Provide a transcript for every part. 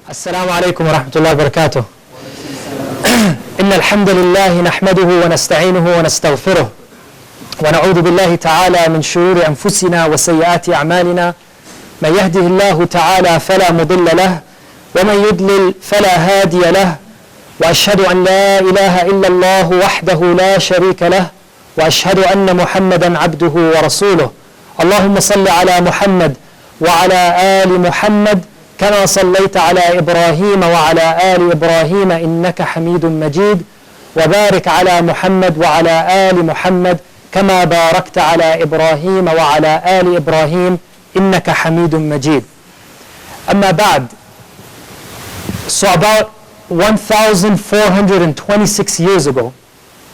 السلام عليكم ورحمة الله وبركاته. إن الحمد لله نحمده ونستعينه ونستغفره ونعوذ بالله تعالى من شرور أنفسنا وسيئات أعمالنا. من يهده الله تعالى فلا مضل له ومن يضلل فلا هادي له، وأشهد أن لا إله إلا الله وحده لا شريك له، وأشهد أن محمدا عبده ورسوله. اللهم صل على محمد وعلى آل محمد كما صليت على إبراهيم وعلى آل إبراهيم إنك حميد مجيد، وبارك على محمد وعلى آل محمد كما باركت على إبراهيم وعلى آل إبراهيم إنك حميد مجيد. أما بعد. So about 1426 years ago,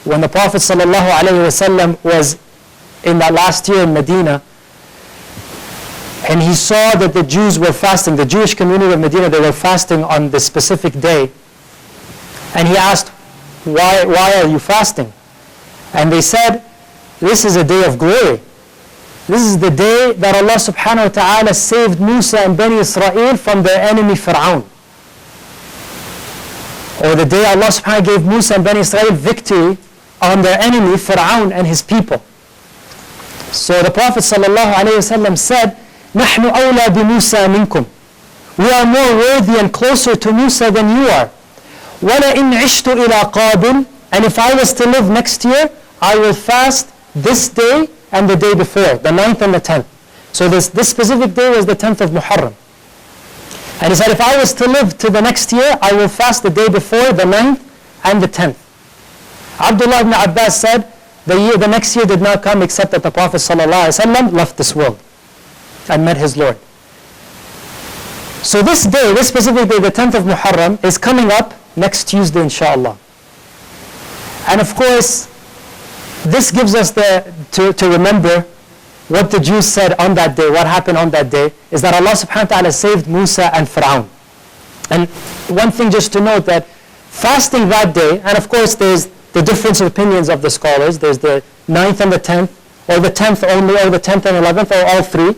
when the Prophet ﷺ was in that last year in Medina, and he saw that the Jews were fasting, the Jewish community of Medina, they were fasting on this specific day. And he asked, why are you fasting? And they said, this is a day of glory. This is the day that Allah subhanahu wa ta'ala saved Musa and Bani Israel from their enemy Firawn. Or the day Allah subhanahu wa ta'ala gave Musa and Bani Israel victory on their enemy Firawn and his people. So the Prophet sallallahu alayhi wa sallam said, نحن أولى بموسى منكم. We are more worthy and closer to Musa than you are. وَلَئِنْ عِشْتُ إِلَىٰ قَابِلٍ. And if I was to live next year, I will fast this day and the day before, the 9th and the 10th. So this specific day was the 10th of Muharram. And he said, if I was to live to the next year, I will fast the day before, the 9th and the 10th. Abdullah ibn Abbas said, the next year did not come except that the Prophet ﷺ left this world and met his Lord. So this day, this specific day, the 10th of Muharram, is coming up next Tuesday, inshallah. And of course, this gives us to remember what the Jews said on that day, what happened on that day, is that Allah subhanahu wa ta'ala saved Musa and Firawn. And one thing just to note that fasting that day, and of course there's the difference of opinions of the scholars, there's the 9th and the 10th, or the 10th only, or the 10th and 11th, or all three.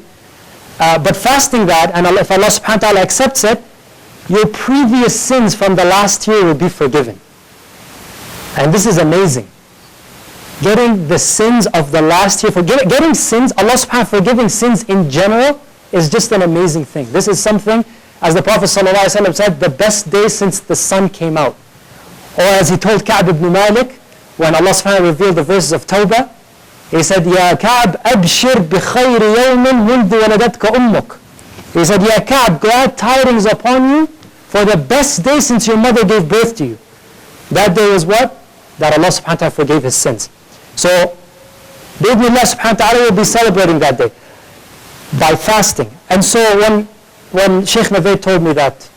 But fasting that, and if Allah subhanahu wa ta'ala accepts it, your previous sins from the last year will be forgiven. And this is amazing. Getting the sins of the last year, getting sins, Allah subhanahu wa ta'ala forgiving sins in general is just an amazing thing. This is something, as the Prophet ﷺ said, the best day since the sun came out. Or as he told Ka'b ibn Malik, when Allah subhanahu wa ta'ala revealed the verses of Tawbah, he said, Ya Ka'b, abshir bi khayri yawmin mundu waladatka ummuk. He said, Ya Ka'b, glad tidings upon you for the best day since your mother gave birth to you. That day was what? That Allah subhanahu wa ta'ala forgave his sins. So, bi'idhnillah subhanahu wa ta'ala will be celebrating that day by fasting. And so when Sheikh Navaid told me that,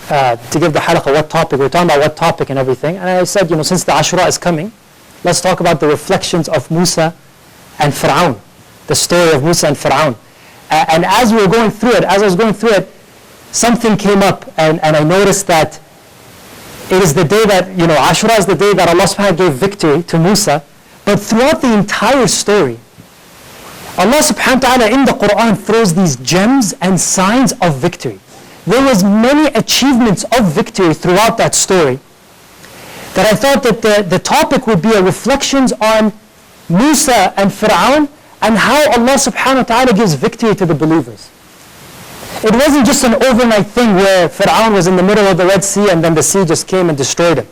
to give the halaqah what topic, we're talking about what topic and everything, and I said, since the Ashura is coming, let's talk about the reflections of Musa and Firawn, the story of Musa and Firawn. And as we were going through it, as I was going through it, something came up, and I noticed that it is the day that, Ashura is the day that Allah subhanahu wa ta'ala gave victory to Musa. But throughout the entire story, Allah subhanahu wa ta'ala in the Quran throws these gems and signs of victory. There was many achievements of victory throughout that story that I thought that the topic would be a reflections on Musa and Firawn and how Allah subhanahu wa ta'ala gives victory to the believers. It wasn't just an overnight thing where Firawn was in the middle of the Red Sea and then the sea just came and destroyed him.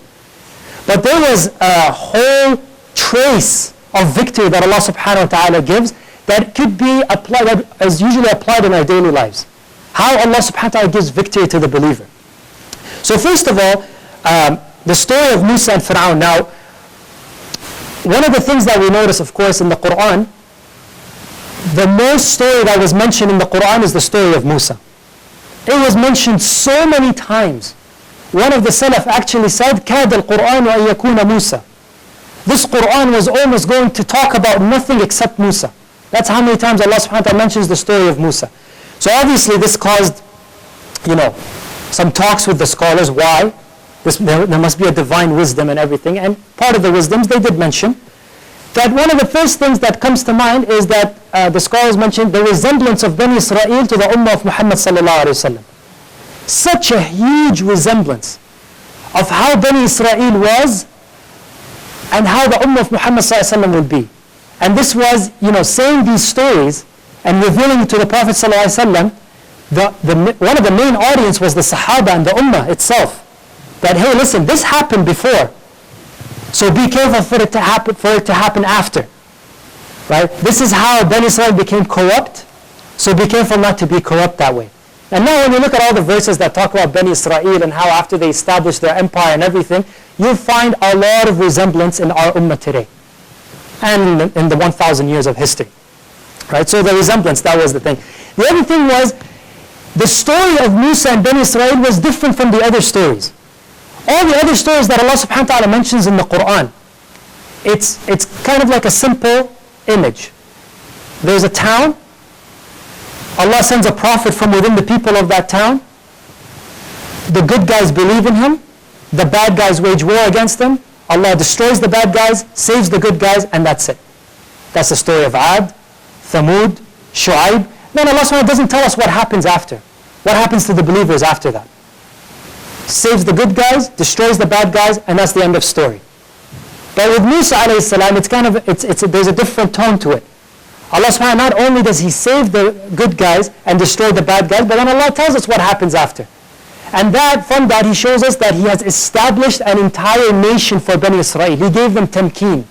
But there was a whole trace of victory that Allah subhanahu wa ta'ala gives that could be applied, that is usually applied in our daily lives. How Allah subhanahu wa ta'ala gives victory to the believer. So first of all, the story of Musa and Firawn. Now, one of the things that we notice, of course, in the Quran, the most story that was mentioned in the Quran is the story of Musa. It was mentioned so many times. One of the Salaf actually said, كَادَ الْقُرْآنُ أَن يَكُونَ مُوسَى. This Quran was almost going to talk about nothing except Musa. That's how many times Allah subhanahu wa ta'ala mentions the story of Musa. So obviously this caused, some talks with the scholars. Why? There must be a divine wisdom and everything. And part of the wisdoms they did mention that one of the first things that comes to mind is that the scholars mentioned the resemblance of Bani Israel to the Ummah of Muhammad sallallahu alaihi wasallam. such a huge resemblance of how Bani Israel was and how the Ummah of Muhammad ﷺ would be. And this was, saying these stories and revealing it to the Prophet ﷺ, one of the main audience was the Sahaba and the Ummah itself. That, hey, listen, this happened before, so be careful for it to happen after. Right? This is how Bani Israel became corrupt, so be careful not to be corrupt that way. And now when you look at all the verses that talk about Bani Israel and how after they established their empire and everything, you'll find a lot of resemblance in our ummah today. And in the 1,000 years of history. Right? So the resemblance, that was the thing. The other thing was, the story of Musa and Bani Israel was different from the other stories. All the other stories that Allah subhanahu wa ta'ala mentions in the Quran, it's kind of like a simple image. There's a town, Allah sends a prophet from within the people of that town, the good guys believe in him, the bad guys wage war against them, Allah destroys the bad guys, saves the good guys, and that's it. That's the story of Ad, Thamud, Shu'aib. Then Allah subhanahu wa ta'ala doesn't tell us what happens after. What happens to the believers after that? Saves the good guys, destroys the bad guys, and that's the end of story. But with Musa alayhi salam, there's a different tone to it. Allah subhanahu wa ta'ala, not only does He save the good guys and destroy the bad guys, but then Allah tells us what happens after. And from that He shows us that He has established an entire nation for Bani Israel. He gave them tamkeen.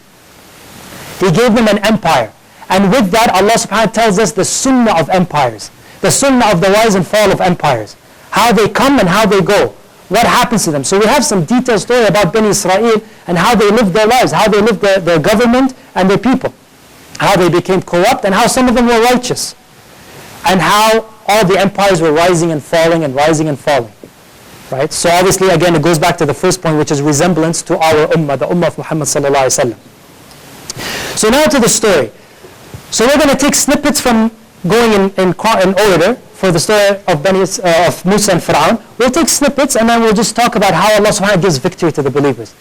He gave them an empire. And with that, Allah subhanahu wa ta'ala tells us the sunnah of empires. The sunnah of the rise and fall of empires. How they come and how they go. What happens to them. So we have some detailed story about Bani Israel and how they lived their lives, how they lived their government and their people. How they became corrupt and how some of them were righteous. And how all the empires were rising and falling and rising and falling. Right? So obviously, again, it goes back to the first point, which is resemblance to our ummah, the ummah of Muhammad sallallahu alaihi wasallam. So now to the story. So we're going to take snippets from going in order for the story of Musa and Firawn. We'll take snippets and then we'll just talk about how Allah subhanahu wa ta'ala gives victory to the believers.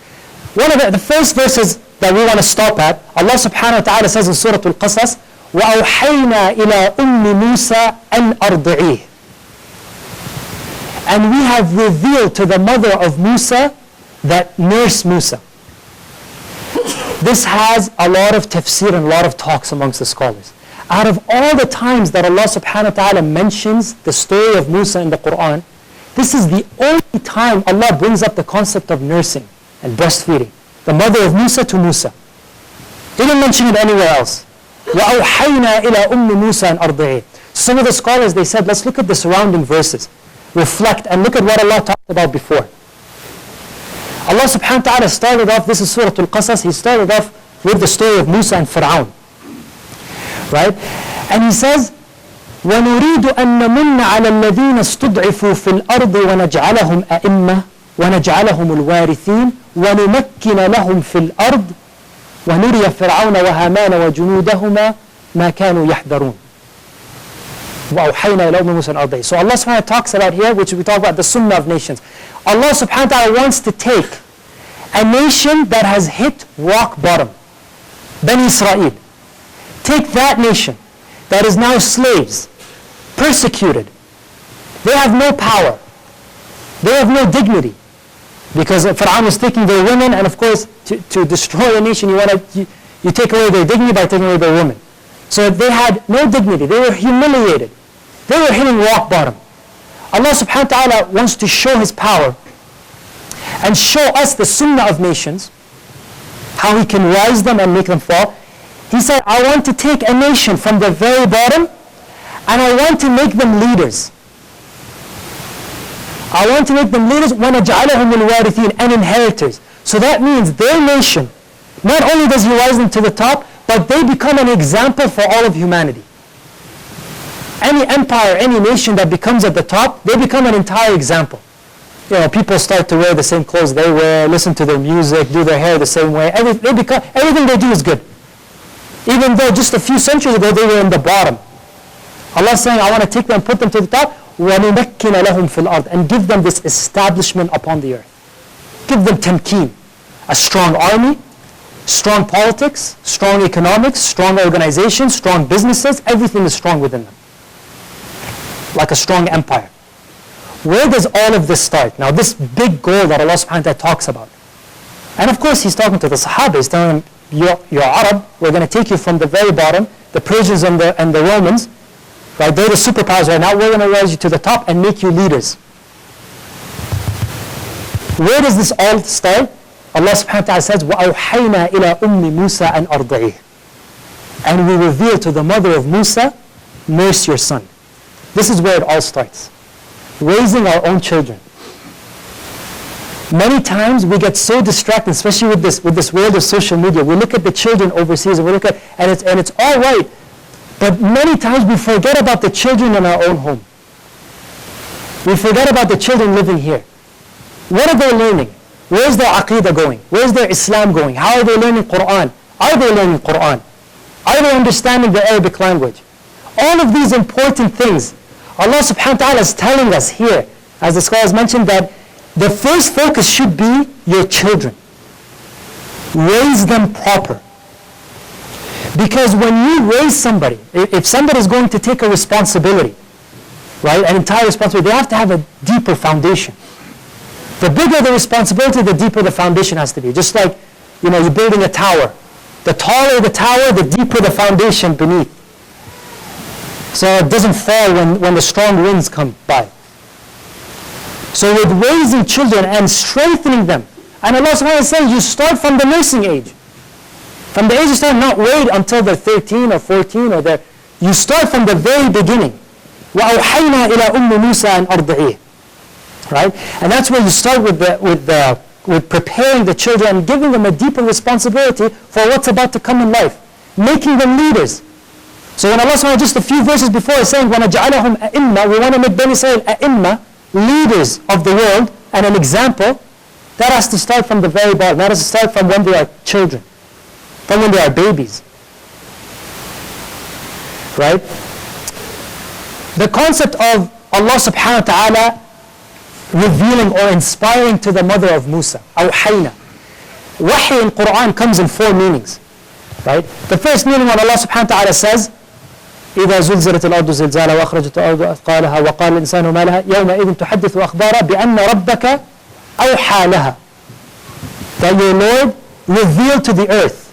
One of the first verses that we want to stop at, Allah subhanahu wa ta'ala says in Surah Al-Qasas, وَأَوْحَيْنَا إِلَىٰ أُمِّ مُوسَىٰ أَنْ أَرْضِعِيهِ. And we have revealed to the mother of Musa that nurse Musa. This has a lot of tafsir and a lot of talks amongst the scholars. Out of all the times that Allah subhanahu wa ta'ala mentions the story of Musa in the Quran, this is the only time Allah brings up the concept of nursing and breastfeeding. The mother of Musa to Musa. He didn't mention it anywhere else. وَأَوْحَيْنَا إِلَىٰ أُمِّ مُوسَىٰ أَنْ أَرْضِعِيهِ. Some of the scholars, they said, let's look at the surrounding verses. Reflect and look at what Allah talked about before. Allah subhanahu wa ta'ala started off, this is Surah Al-Qasas, He started off with the story of Musa and Firawn. Right? And He says, وَنُرِيدُ أَن نَمُنَّ عَلَى الَّذِينَ اسْتُضْعِفُوا فِي الْأَرْضِ وَنَجْعَلَهُمْ أَئِمَّةً وَنَجْعَلَهُمُ الْوَارِثِينَ وَنُمَكِّنَ لَهُمْ فِي الْأَرْضِ وَنُرِيَ فِرْعَوْنَ وَهَامَانَ وَجُنُودَهُمَا مَا كَانُوا يَحْذَرُونَ. وَأَوْحَيْنَا إِلَىٰ أُمِّ مُوسَىٰ أَنْ أَرْضِعِيهِ. So Allah subhanahu wa ta'ala talks about here, which we talk about the sunnah of nations. Allah subhanahu wa ta'ala wants to take a nation that has hit rock bottom, Bani Israel. Take that nation that is now slaves, persecuted. They have no power. They have no dignity. Because Fir'aun was taking their women, and of course, to destroy a nation, you take away their dignity by taking away their women. So they had no dignity. They were humiliated. They were hitting rock bottom. Allah subhanahu wa ta'ala wants to show His power and show us the sunnah of nations, how He can rise them and make them fall. He said, I want to take a nation from the very bottom and I want to make them leaders. I want to make them leaders وَنَجْعَلَهُمُ الْوَارِثِينَ and inheritors. So that means their nation, not only does He rise them to the top, but they become an example for all of humanity. Any empire, any nation that becomes at the top, they become an entire example. People start to wear the same clothes they wear, listen to their music, do their hair the same way. Everything they do is good. Even though just a few centuries ago they were in the bottom. Allah is saying, I want to take them, put them to the top, وَنُمَكِّنَ لَهُمْ فِي الْأَرْضِ and give them this establishment upon the earth. Give them tamkeen, a strong army, strong politics, strong economics, strong organizations, strong businesses, everything is strong within them. Like a strong empire. Where does all of this start? Now this big goal that Allah subhanahu wa ta'ala talks about. And of course He's talking to the Sahaba. He's telling them, you're Arab, we're going to take you from the very bottom, the Persians and the Romans, right? They're the superpowers right now. We're going to raise you to the top and make you leaders. Where does this all start? Allah subhanahu wa ta'ala says, وَأَوْحَيْنَا إِلَىٰ أُمِّ مُوسَىٰ أَنْ أَرْضِعِهِ. And we reveal to the mother of Musa, nurse your son. This is where it all starts. Raising our own children. Many times we get so distracted, especially with this world of social media. We look at the children overseas and we look at, and it's all right. But many times we forget about the children in our own home. We forget about the children living here. What are they learning? Where's their aqidah going? Where's their Islam going? How are they learning Quran? Are they learning Quran? Are they understanding the Arabic language? All of these important things, Allah subhanahu wa ta'ala is telling us here, as the scholars mentioned, that the first focus should be your children. Raise them proper. Because when you raise somebody, if somebody is going to take a responsibility, right, an entire responsibility, they have to have a deeper foundation. The bigger the responsibility, the deeper the foundation has to be. Just like, you're building a tower. The taller the tower, the deeper the foundation beneath. So it doesn't fall when the strong winds come by. So with raising children and strengthening them, and Allah subhanahu wa ta'ala says, you start from the nursing age. From the age you start, not wait until they're 13 or 14 you start from the very beginning. وَأَوْحَيْنَا إِلَىٰ أُمِّ مُوسَىٰ أَنْ أَرْضِعِهِ. Right? And that's where you start with preparing the children and giving them a deeper responsibility for what's about to come in life. Making them leaders. So when Allah subhanahu wa ta'ala, just a few verses before, is saying, وَنَجْعَلَهُمْ أَئِمَّةً, we want to make Bani Israel أئمة, leaders of the world, and an example, that has to start from the very bottom. That has to start from when they are children. From when they are babies. Right? The concept of Allah subhanahu wa ta'ala revealing or inspiring to the mother of Musa, أوحينا. Wahy in Quran comes in 4 meanings. Right? The first meaning when Allah subhanahu wa ta'ala says, إذا زلزلت الأرض زلزالها وأخرجت الأرض أثقالها وقال الإنسان ما لها يومئذ تحدث أخبارها بأن ربك أوحى لها. That your Lord revealed to the earth.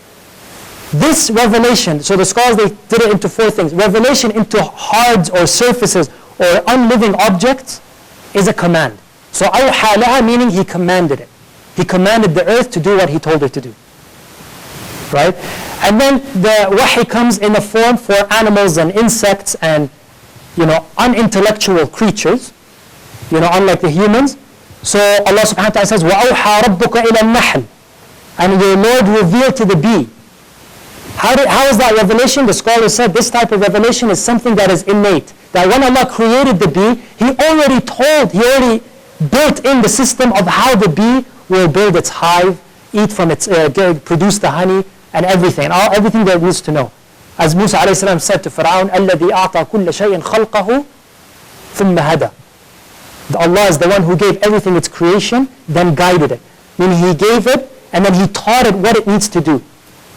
This revelation, so the scholars, they did it into 4 things. Revelation into hards or surfaces or unliving objects is a command. So أوحى لها meaning He commanded it. He commanded the earth to do what He told her to do. Right? And then the wahy comes in a form for animals and insects and, unintellectual creatures, unlike the humans. So Allah subhanahu wa ta'ala says, وَأَوْحَى رَبُّكَ إِلَى النَّحْلِ. And your Lord revealed to the bee. How is that revelation? The scholar said this type of revelation is something that is innate. That when Allah created the bee, He already built in the system of how the bee will build its hive, eat from its, produce the honey, and everything that it needs to know. As Musa alayhi salam said to Firawn, الَّذِي أَعْطَى كُلَّ شَيْءٍ خَلْقَهُ ثُمَّ هَدَى. Allah is the one who gave everything its creation, then guided it. Meaning He gave it, and then He taught it what it needs to do.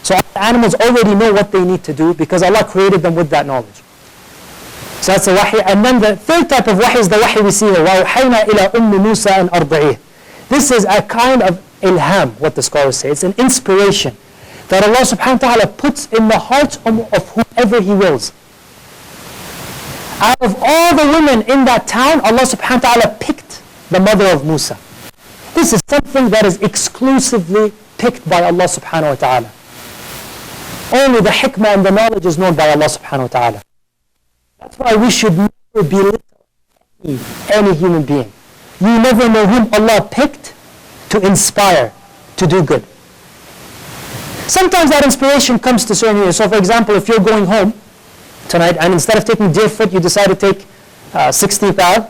So the animals already know what they need to do because Allah created them with that knowledge. So that's the wahy. And then the third type of wahy is the wahy we see here. وَأَوْحَيْنَا إِلَىٰ أُمِّ مُوسَىٰ أَنْ أَرْضِعِهِ. This is a kind of ilham, what the scholars say. It's an inspiration that Allah subhanahu wa ta'ala puts in the hearts of whoever He wills. Out of all the women in that town, Allah subhanahu wa ta'ala picked the mother of Musa. This is something that is exclusively picked by Allah subhanahu wa ta'ala. Only the hikmah and the knowledge is known by Allah subhanahu wa ta'ala. That's why we should never belittle any human being. You never know whom Allah picked to inspire, to do good. Sometimes that inspiration comes to certain years. So for example, if you're going home tonight and instead of taking Deerfoot, you decide to take 16th Ave.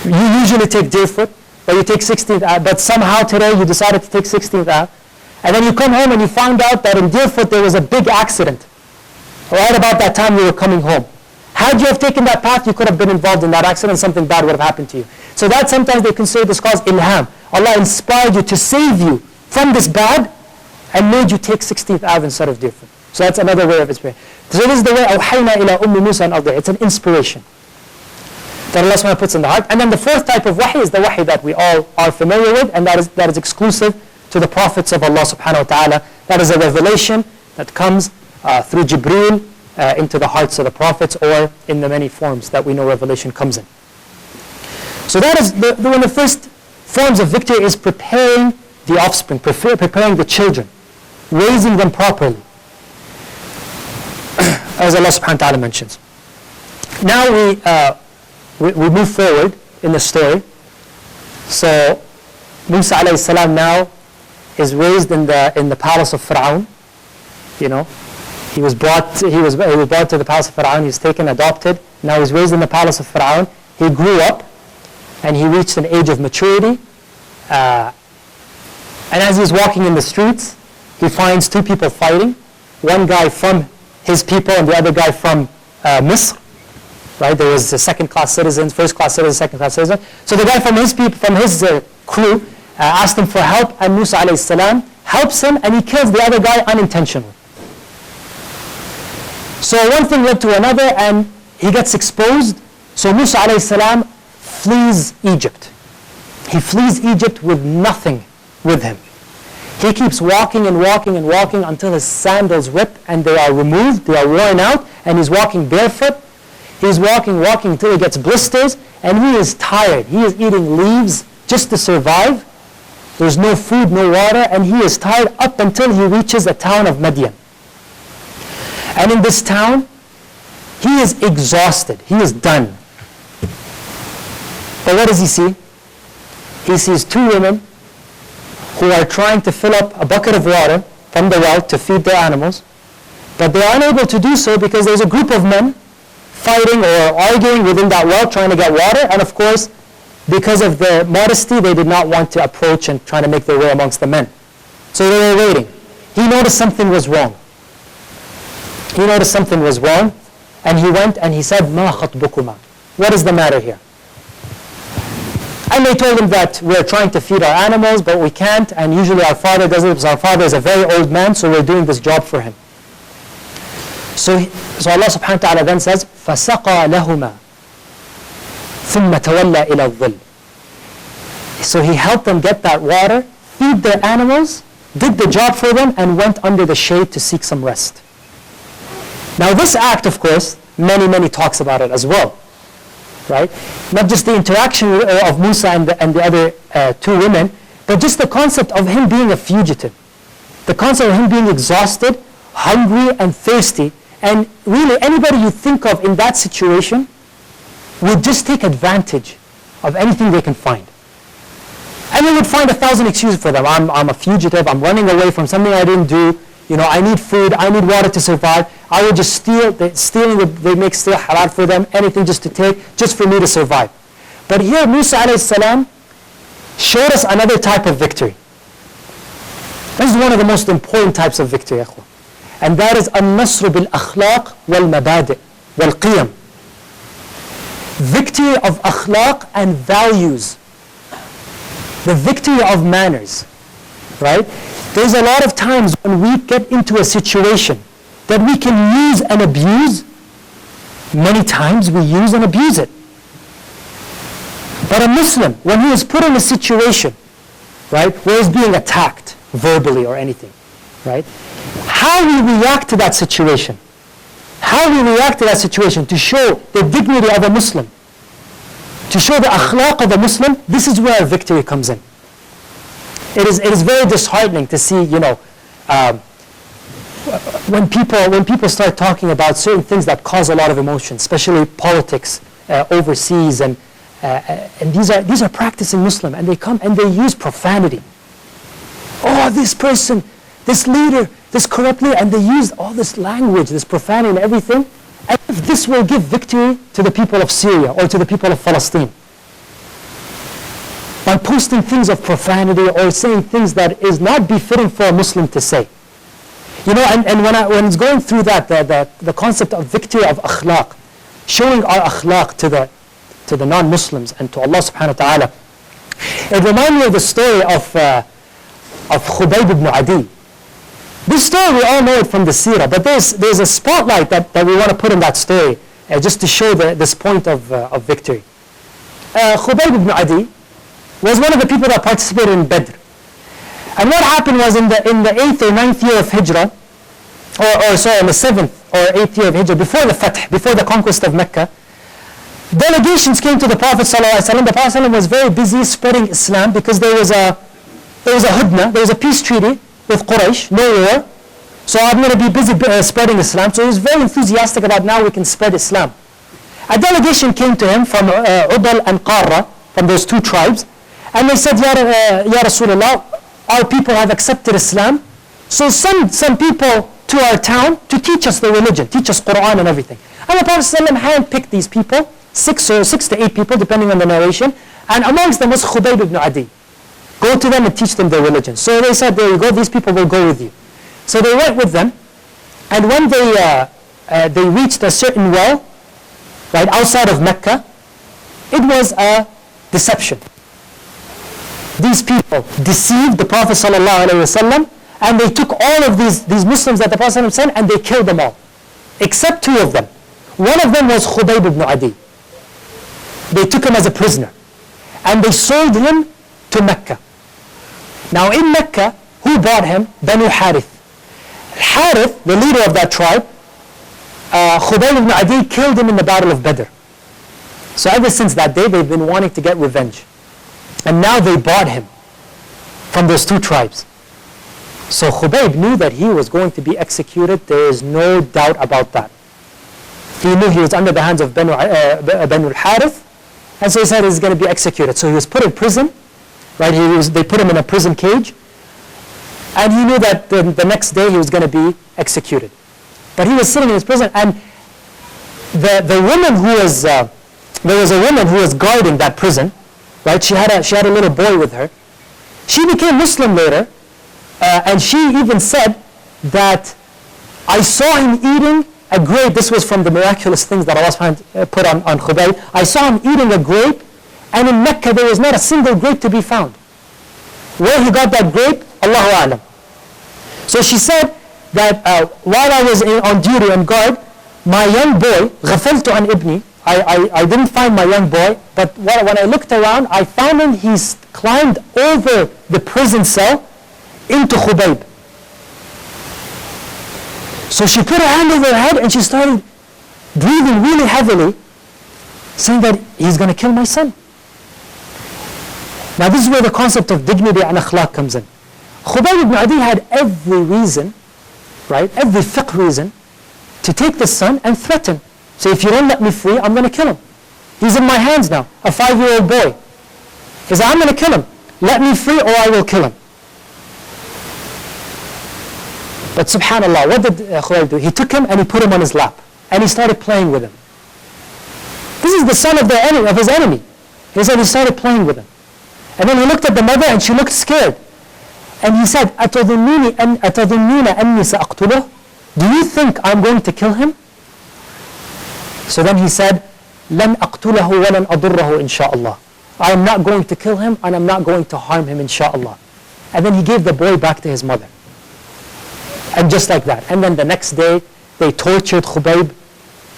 You usually take Deerfoot, but you take 16th Ave. But somehow today you decided to take 16th Ave. And then you come home and you find out that in Deerfoot there was a big accident. Right about that time you were coming home. Had you have taken that path, you could have been involved in that accident, something bad would have happened to you. So that sometimes they consider this cause ilham. Allah inspired you to save you from this bad and made you take 16th Ave instead of Deerfoot. So that's another way of inspiration. So this is the way, أَوْحَيْنَا إِلَىٰ أُمِّ مُوسَىٰ أَنْ أَرْضِعِهِ. It's an inspiration. that Allah subhanahu puts in the heart. And then the fourth type of wahi is the wahi that we all are familiar with, and that is exclusive to the prophets of Allah subhanahu wa ta'ala. That is a revelation that comes through Jibreel into the hearts of the prophets, or in the many forms that we know revelation comes in. So that is one of the first forms of victory, is preparing the offspring, preparing the children, raising them properly, as Allah subhanahu wa ta'ala mentions. Now we move forward in the story. So Musa alayhi salam now is raised in the palace of Firawn. You know, he was brought to the palace of Firawn. He was taken, adopted. Now he's raised in the palace of Firawn. He grew up, and he reached an age of maturity. And as he's walking in the streets, he finds two people fighting. One guy from his people and the other guy from Misr. Right? There was second-class citizens, first-class citizens, second-class citizens. So the guy from his people, from his crew, asked him for help, and Musa alayhi salam helps him, and he kills the other guy unintentionally. So one thing led to another, and he gets exposed. So Musa alayhi salam flees Egypt. He flees Egypt with nothing with him. He keeps walking and walking and walking until his sandals rip and they are removed, they are worn out, and he's walking barefoot. He's walking until he gets blisters, and he is tired. He is eating leaves just to survive. There's no food, no water, and he is tired up until he reaches the town of Madian. And in this town, he is exhausted. He is done. But what does he see? He sees two women who are trying to fill up a bucket of water from the well to feed their animals, but they are unable to do so because there's a group of men fighting or arguing within that well, trying to get water, and of course, because of their modesty, they did not want to approach and try to make their way amongst the men. So they were waiting. He noticed something was wrong. He noticed something was wrong, and he went and he said, "Ma khatbukuma?" What is the matter here? And they told him that we're trying to feed our animals, but we can't, and usually our father does it because our father is a very old man, so we're doing this job for him. So Allah subhanahu wa ta'ala then says, فَسَقَى لَهُمَا ثُمَّ تَوَلَّى إِلَى الظِّلِّ. So he helped them get that water, feed their animals, did the job for them, and went under the shade to seek some rest. Now this act, of course, many talks about it as well. Right? Not just the interaction of Musa and the other two women, but just the concept of him being a fugitive. The concept of him being exhausted, hungry, and thirsty. And really, anybody you think of in that situation would just take advantage of anything they can find. And they would find 1,000 excuses for them. I'm a fugitive, I'm running away from something I didn't do, you know, I need food, I need water to survive. I would just steal, they make steal halal for them, anything just to take, just for me to survive. But here Musa alayhi salam showed us another type of victory. This is one of the most important types of victory, akhwa. And that is al-nasr bil-akhlaq wal-mabadi' wal-qiyam. Victory of akhlaq and values. The victory of manners. Right? There's a lot of times when we get into a situation that we can use and abuse. Many times we use and abuse it. But a Muslim, when he is put in a situation, right, where he's being attacked verbally or anything, right, how we react to that situation, to show the dignity of a Muslim, to show the akhlaq of a Muslim, this is where victory comes in. It is very disheartening to see, you know, when people start talking about certain things that cause a lot of emotion, especially politics overseas, and these are practicing Muslim, and they come and they use profanity. Oh, this person, this leader, this corrupt leader, and they use all this language, this profanity and everything, and if this will give victory to the people of Syria or to the people of Palestine. By posting things of profanity or saying things that is not befitting for a Muslim to say. You know, and when it's going through that, the concept of victory of akhlaq, showing our akhlaq to the non-Muslims and to Allah subhanahu wa ta'ala, it reminds me of the story of Khubayb ibn Adi. This story, we all know it from the seerah, but there's a spotlight that we want to put in that story, just to show this point of victory. Khubayb ibn Adi was one of the people that participated in Badr. And what happened was in the 8th or 9th year of Hijrah, or sorry, in the 7th or 8th year of Hijrah, before the Fath, before the conquest of Mecca, delegations came to the Prophet ﷺ. The Prophet ﷺ was very busy spreading Islam because there was a hudna, there was a peace treaty with Quraysh, no war. So I'm going to be busy spreading Islam. So he was very enthusiastic about now we can spread Islam. A delegation came to him from Udal and Qarra, from those two tribes, and they said, Ya Rasulullah, our people have accepted Islam, so send some people to our town to teach us the religion, teach us Quran and everything. And the Prophet ﷺ handpicked these people, 6 to 8 people depending on the narration, and amongst them was Khubayb ibn Adi. Go to them and teach them their religion. So they said, there you go, these people will go with you. So they went with them, and when they reached a certain well, right outside of Mecca, it was a deception. These people deceived the Prophet ﷺ, and they took all of these Muslims that the Prophet ﷺ sent and they killed them all, except 2 of them. One of them was Khubayb ibn Adi. They took him as a prisoner, and they sold him to Mecca. Now in Mecca, who bought him? Banu Harith. Harith, the leader of that tribe, Khubayb ibn Adi killed him in the Battle of Badr. So ever since that day, they've been wanting to get revenge. And now they bought him from those 2 tribes. So Khubayb knew that he was going to be executed. There is no doubt about that. He knew he was under the hands of Banu al-Harith, and so he said he's going to be executed. So he was put in prison, right? They put him in a prison cage, and he knew that the next day he was going to be executed. But he was sitting in his prison, and the woman who was there was a woman who was guarding that prison, right? She had a little boy with her. She became Muslim later, and she even said that I saw him eating a grape. This was from the miraculous things that Allah put on Khubayb. I saw him eating a grape, and in Mecca there was not a single grape to be found. Where he got that grape, Allahu A'lam. So she said that while I was on duty and guard, my young boy, غفلت عن ابني, I didn't find my young boy, but when I looked around, I found him, he's climbed over the prison cell into Khubayb. So she put her hand over her head and she started breathing really heavily, saying that he's going to kill my son. Now this is where the concept of dignity and akhlaq comes in. Khubayb ibn Adi had every reason, right, every fiqh reason, to take the son and threaten. So if you don't let me free, I'm going to kill him. He's in my hands now, a 5-year-old boy. He said, I'm going to kill him. Let me free or I will kill him. But subhanAllah, what did Khubayb do? He took him and he put him on his lap. And he started playing with him. This is the son of his enemy. He said he started playing with him. And then he looked at the mother and she looked scared. And he said, أَتَظُنُّونَ أَنِّي سَأَقْتُلُهُ? Do you think I'm going to kill him? So then he said, لَنْ أَقْتُلَهُ وَلَنْ أَضُرَّهُ إِنْ شَاءَ اللَّهِ. I am not going to kill him and I'm not going to harm him inshaAllah. And then he gave the boy back to his mother. And just like that. And then the next day, they tortured Khubayb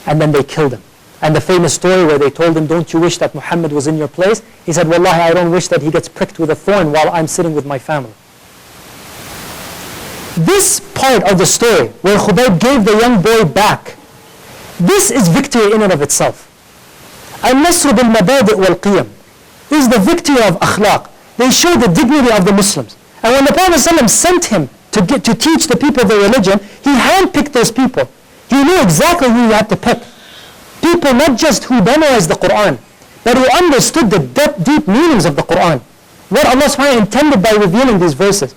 and then they killed him. And the famous story where they told him, don't you wish that Muhammad was in your place? He said, Wallahi, I don't wish that he gets pricked with a thorn while I'm sitting with my family. This part of the story, where Khubayb gave the young boy back, this is victory in and of itself. النصر بالمبادئ والقيم. This is the victory of akhlaq. They show the dignity of the Muslims. And when the Prophet ﷺ sent him to teach the people their religion, he handpicked those people. He knew exactly who he had to pick. People not just who memorized the Quran, but who understood the deep meanings of the Quran. What Allah subhanahu wa ta'ala intended by revealing these verses.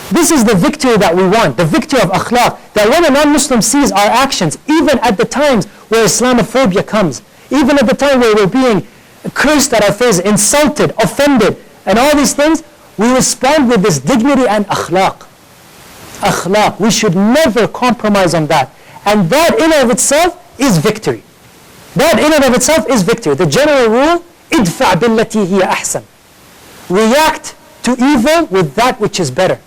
This is the victory that we want, the victory of akhlaq, that when a non-Muslim sees our actions, even at the times where Islamophobia comes, even at the time where we're being cursed at our face, insulted, offended, and all these things, we respond with this dignity and akhlaq. Akhlaq, we should never compromise on that. And that in and of itself is victory. That in and of itself is victory. The general rule, idfa' billati hiya ahsan. React to evil with that which is better.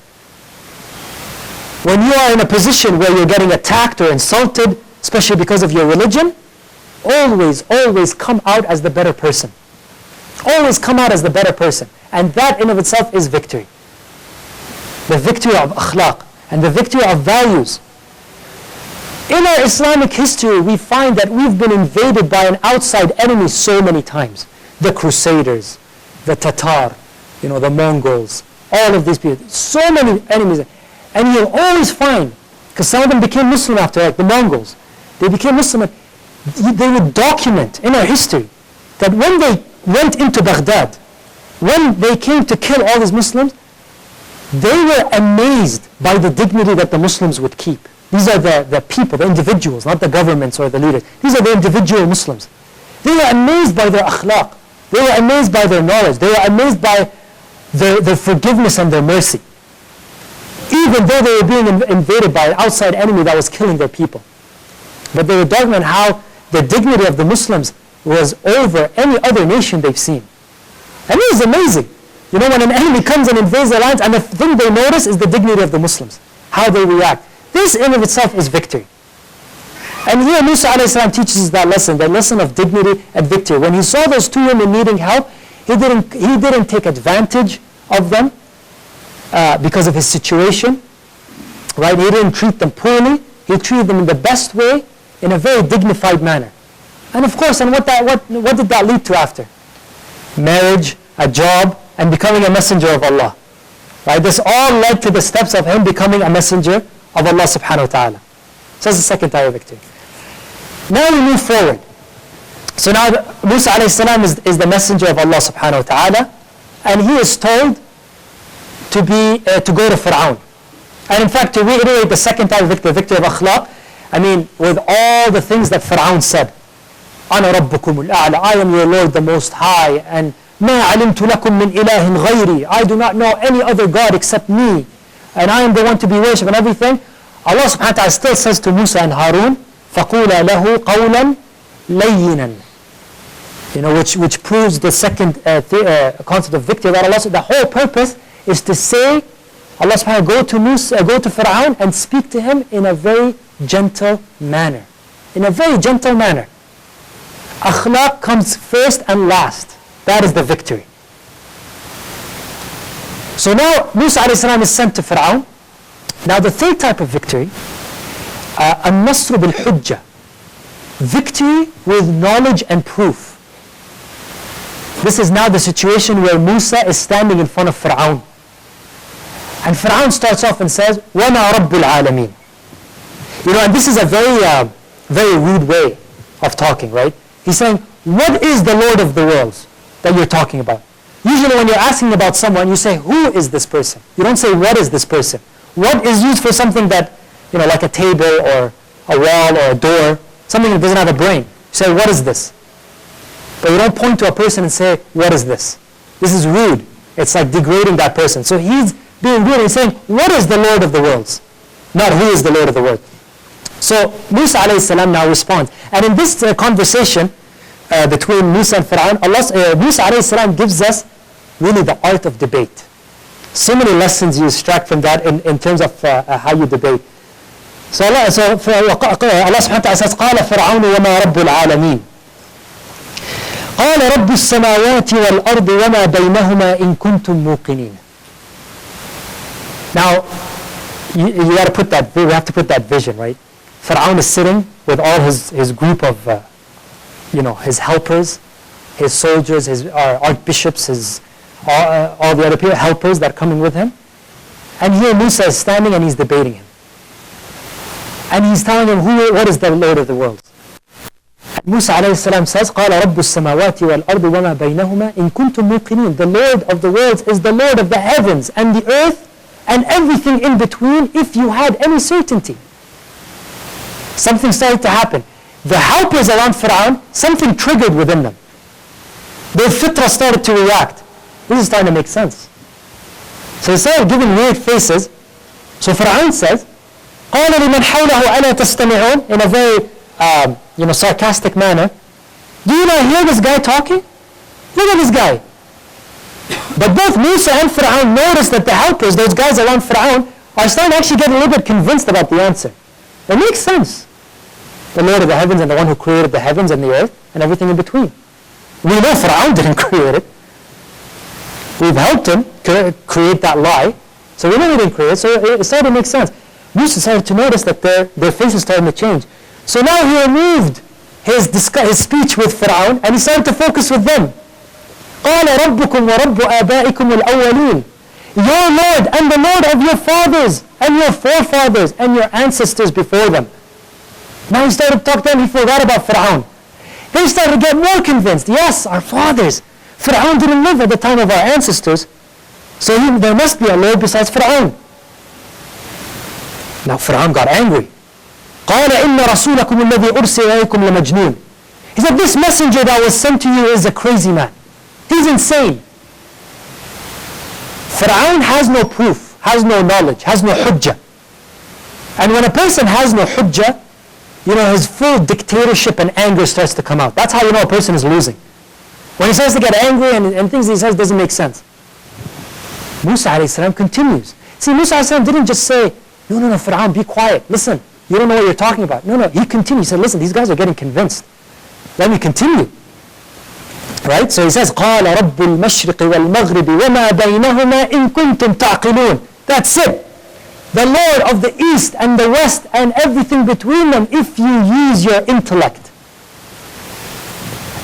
When you are in a position where you're getting attacked or insulted, especially because of your religion, always come out as the better person. Always come out as the better person. And that in of itself is victory. The victory of akhlaq and the victory of values. In our Islamic history, we find that we've been invaded by an outside enemy so many times. The Crusaders, the Tatar, the Mongols, all of these people. So many enemies. And you'll always find, because some of them became Muslim after, like the Mongols. They became Muslim. They would document in our history that when they went into Baghdad, when they came to kill all these Muslims, they were amazed by the dignity that the Muslims would keep. These are the people, the individuals, not the governments or the leaders. These are the individual Muslims. They were amazed by their akhlaq. They were amazed by their knowledge. They were amazed by their forgiveness and their mercy. Even though they were being invaded by an outside enemy that was killing their people. But they were documenting how the dignity of the Muslims was over any other nation they've seen. And it was amazing. When an enemy comes and invades their lands, and the thing they notice is the dignity of the Muslims, how they react. This in of itself is victory. And here Musa a.s. teaches us that lesson, the lesson of dignity and victory. When he saw those two women needing help, he didn't take advantage of them because of his situation. Right? He didn't treat them poorly. He treated them in the best way, in a very dignified manner. And of course, and what did that lead to after? Marriage, a job, and becoming a messenger of Allah. Right? This all led to the steps of him becoming a messenger of Allah subhanahu wa ta'ala. So that's the second type of victory. Now we move forward. So now Musa alayhi salam is the messenger of Allah subhanahu wa ta'ala, and he is told to go to Firawn. And in fact, to reiterate the second type of victory, the victory of akhlaq, with all the things that Firawn said, أَنَا رَبُّكُمُ الْأَعْلَى, I am your Lord the Most High, and مَا عَلِمْتُ لَكُم مِّنْ إِلَهٍ غَيْرِي, I do not know any other God except me, and I am the one to be worshipped and everything. Allah subhanahu wa ta'ala still says to Musa and Harun, فَقُولَا لَهُ قَوْلًا لَيِّنًا, which proves the second concept of victory. That Allah, the whole purpose is to say, Allah subhanahu wa ta'ala go to Firawn and speak to him in a very gentle manner. In a very gentle manner. Akhlaq comes first and last. That is the victory. So now Musa a.s. is sent to Firawn. Now the third type of victory, al-nasr bil-hujjah, victory with knowledge and proof. This is now the situation where Musa is standing in front of Firawn. And Firawn starts off and says, وَمَا رَبُّ الْعَالَمِينَ. And this is a very rude way of talking, right? He's saying, what is the Lord of the worlds that you're talking about? Usually when you're asking about someone, you say, who is this person? You don't say, what is this person? What is used for something that, like a table or a wall or a door, something that doesn't have a brain. You say, what is this? But you don't point to a person and say, what is this? This is rude. It's like degrading that person. So he's being rude and saying, what is the Lord of the worlds? Not who is the Lord of the world. So Musa a.s. now responds. And in this conversation between Musa and Firawn, Musa a.s. gives us really the art of debate. So many lessons you extract from that in terms of how you debate. So Allah subhanahu wa ta'ala says, قَالَ فِرْعَوْنُ وَمَا رَبُّ الْعَالَمِينَ قَالَ رَبُّ السَّمَاوَاتِ وَالْأَرْضِ وَمَا بَيْنَهُمَا إِن كُنتُم مُوقِنِينَ. Now, you got to put that. We have to put that vision, right? Fir'aun is sitting with all his group of, his helpers, his soldiers, his archbishops, all the other people, helpers that are coming with him. And here Musa is standing and he's debating him. And he's telling him, what is the Lord of the worlds? And Musa alayhi salam says, قَالَ رَبُّ السَّمَاوَاتِ وَالْأَرْضِ وَمَا بَيْنَهُمَا إِن كُنتُم مُوقِنِينَ. The Lord of the worlds is the Lord of the heavens and the earth and everything in between, if you had any certainty. Something started to happen. The helpers around Fir'aun, something triggered within them. Their fitrah started to react. This is starting to make sense. So instead of giving weird faces, so Fir'aun says, قَالَ لِمَنْ حَوْلَهُ أَلَا تَسْتَمِعُونَ, in a very sarcastic manner. Do you not hear this guy talking? Look at this guy. But both Musa and Fir'aun noticed that the helpers, those guys around Fir'aun, are starting to actually get a little bit convinced about the answer. It makes sense. The Lord of the heavens and the one who created the heavens and the earth and everything in between. We know Firawn didn't create it. We've helped him create that lie. So we know he didn't create it, so it started to make sense. Musa started to notice that their faces started to change. So now he removed his speech with Firawn and he started to focus with them. قَالَ رَبُّكُمْ وَرَبُّ آبَائِكُمُ الْأَوَّلِينَ. Your Lord and the Lord of your fathers and your forefathers and your ancestors before them. Now he started to talk to them, he forgot about Firawn. They started to get more convinced. Yes, our fathers. Firawn didn't live at the time of our ancestors. So there must be a Lord besides Firawn. Now Firawn got angry. قَالَ إِنَّ رَسُولَكُمُ الَّذِي أُرْسِلَ إِلَيْكُمْ لَمَجْنُونَ. He said, this messenger that was sent to you is a crazy man. He's insane. Firawn has no proof, has no knowledge, has no hujjah. And when a person has no hujjah, his full dictatorship and anger starts to come out. That's how you know a person is losing. When he starts to get angry and things he says doesn't make sense. Musa a.s. continues. See, Musa a.s. didn't just say, no, Firawn, be quiet. Listen, you don't know what you're talking about. No, he continued. He said, listen, these guys are getting convinced. Let me continue. Right? So he says, قَالَ رَبُّ الْمَشْرِقِ وَالْمَغْرِبِ وَمَا بَيْنَهُمَا إِن كُنْتُمْ تَعْقِلُونَ. That's it. The Lord of the East and the West and everything between them, if you use your intellect.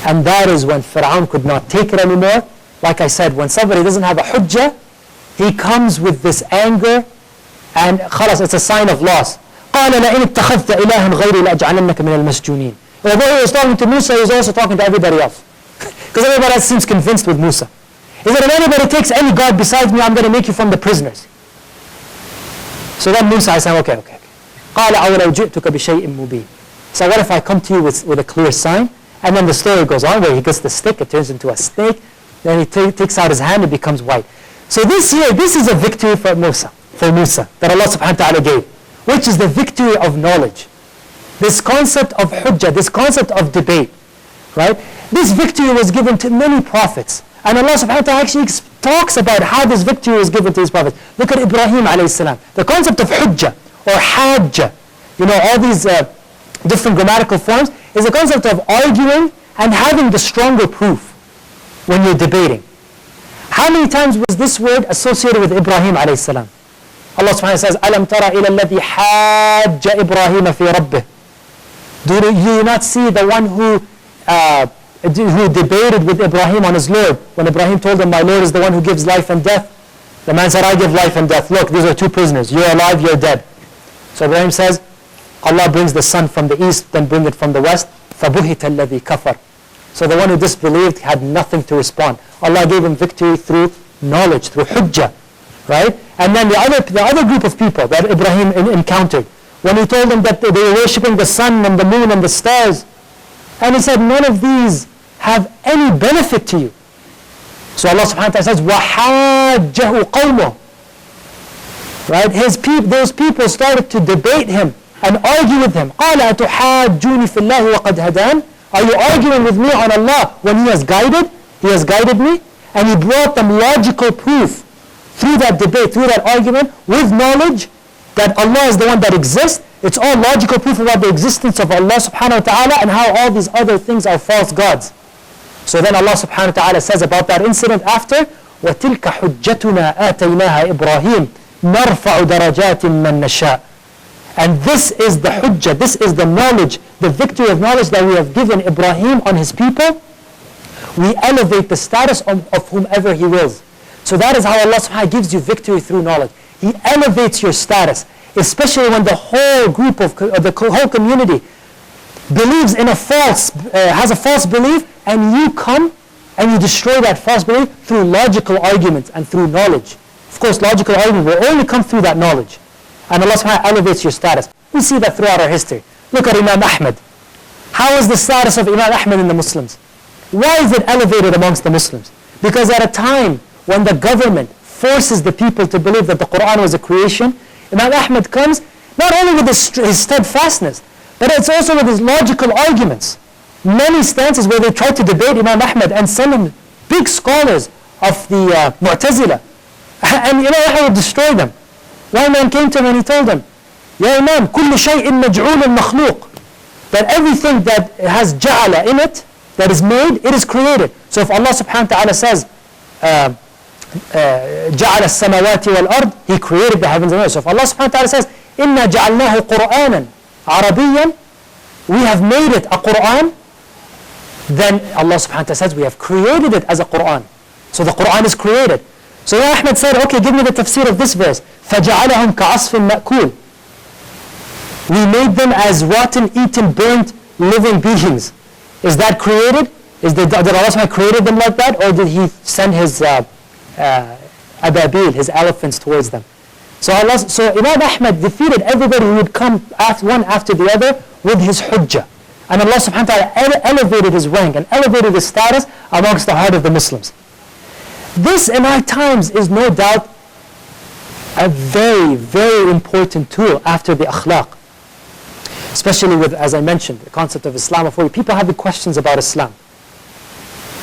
And that is when Firawn could not take it anymore. Like I said, when somebody doesn't have a hujjah, he comes with this anger and خلاص, it's a sign of loss. قَالَ لَإِنِ اتَّخَذْتَ إِلَهًا غَيْرِي لَأَجْعَلَنَّكَ مِنَ الْمَسْجُونِينَ. Although he was talking to Musa, he was also talking to everybody else. Because everybody else seems convinced with Musa. He said, if anybody takes any God besides me, I'm going to make you from the prisoners. So then Musa said, okay. قَالَ أَوْلَوْ جِئْتُكَ بِشَيْءٍ مُبِينٍ. So what if I come to you with a clear sign? And then the story goes on where he gets the stick, it turns into a snake. Then he takes out his hand, it becomes white. So this is a victory for Musa that Allah subhanahu wa ta'ala gave, which is the victory of knowledge. This concept of hujjah, this concept of debate, right? This victory was given to many prophets. And Allah subhanahu wa ta'ala actually talks about how this victory was given to his prophets. Look at Ibrahim alayhi salam. The concept of hujjah or hajjah, all these different grammatical forms, is a concept of arguing and having the stronger proof when you're debating. How many times was this word associated with Ibrahim alayhi salam? Allah subhanahu wa ta'ala says, أَلَمْ تَرَ إِلَى الَّذِي حَاجَّ إِبْرَاهِيمَ فِي رَبِّهِ. Do you not see the one who debated with Ibrahim on his Lord? When Ibrahim told him, my Lord is the one who gives life and death. The man said, I give life and death. Look, these are two prisoners. You're alive, you're dead. So Ibrahim says, Allah brings the sun from the east, then bring it from the west. فَبُهِتَ الَّذِي كَفَرْ. So the one who disbelieved had nothing to respond. Allah gave him victory through knowledge, through hujjah. Right? And then the other group of people that Ibrahim encountered, when he told them that they were worshipping the sun and the moon and the stars, and he said, none of these have any benefit to you. So Allah subhanahu wa ta'ala says, وَحَاجَّهُ قَوْمُهُ. Right? Those people started to debate him and argue with him. قَالَ أَتُحَاجُّونِ فِي اللَّهِ وَقَدْ هَدَانِ. Are you arguing with me on Allah when He has guided me? And He brought them logical proof through that debate, through that argument, with knowledge that Allah is the one that exists. It's all logical proof about the existence of Allah subhanahu wa ta'ala and how all these other things are false gods. So then Allah subhanahu wa ta'ala says about that incident after, وَتِلْكَ حُجَّتُنَا آتَيْنَاهَا إِبْرَاهِيمَ نَرْفَعُ دَرَجَاتٍ مَّن نَشَاءُ. And this is the hujjah, this is the knowledge, the victory of knowledge that we have given Ibrahim on his people. We elevate the status of whomever He wills. So that is how Allah subhanahu wa ta'ala gives you victory through knowledge. He elevates your status, especially when the whole group of the whole community believes in has a false belief, and you come and you destroy that false belief through logical arguments and through knowledge. Of course, logical argument will only come through that knowledge. And Allah subhanahu wa ta'ala elevates your status. We see that throughout our history. Look at Imam Ahmad. How is the status of Imam Ahmad in the Muslims? Why is it elevated amongst the Muslims? Because at a time when the government forces the people to believe that the Quran was a creation, Imam Ahmad comes not only with his steadfastness, but it's also with his logical arguments. Many stances where they tried to debate Imam Ahmad and send him big scholars of the Mu'tazila. And Imam Ahmad would destroy them. One man came to him and he told him, Ya Imam, كل شيء مجعول مخلوق. that everything that has ja'ala in it, that is made, it is created. So if Allah subhanahu wa ta'ala says, جعل السماوات والأرض, He created the heavens and earth. So if Allah subhanahu wa ta'ala says, إِنَّا جَعَلْنَاهُ قُرْآنًا عَرَبِيًّا, we have made it a Qur'an, then Allah subhanahu wa ta'ala says, we have created it as a Qur'an. So the Qur'an is created. So Ahmed said, okay, give me the tafsir of this verse. فَجَعَلَهُمْ كَعَصْفٍ مَأْكُولٍ. We made them as rotten, eaten, burnt, living beings. Is that created? Did Allah subhanahu wa ta'ala created them like that? Or did He send His ababil, His elephants towards them? So Imam Ahmad defeated everybody who would come one after the other with his hujjah. And Allah subhanahu wa ta'ala elevated his rank and elevated his status amongst the heart of the Muslims. This in our times is no doubt a very, very important tool after the akhlaq. Especially with, as I mentioned, the concept of Islamophobia. People have the questions about Islam.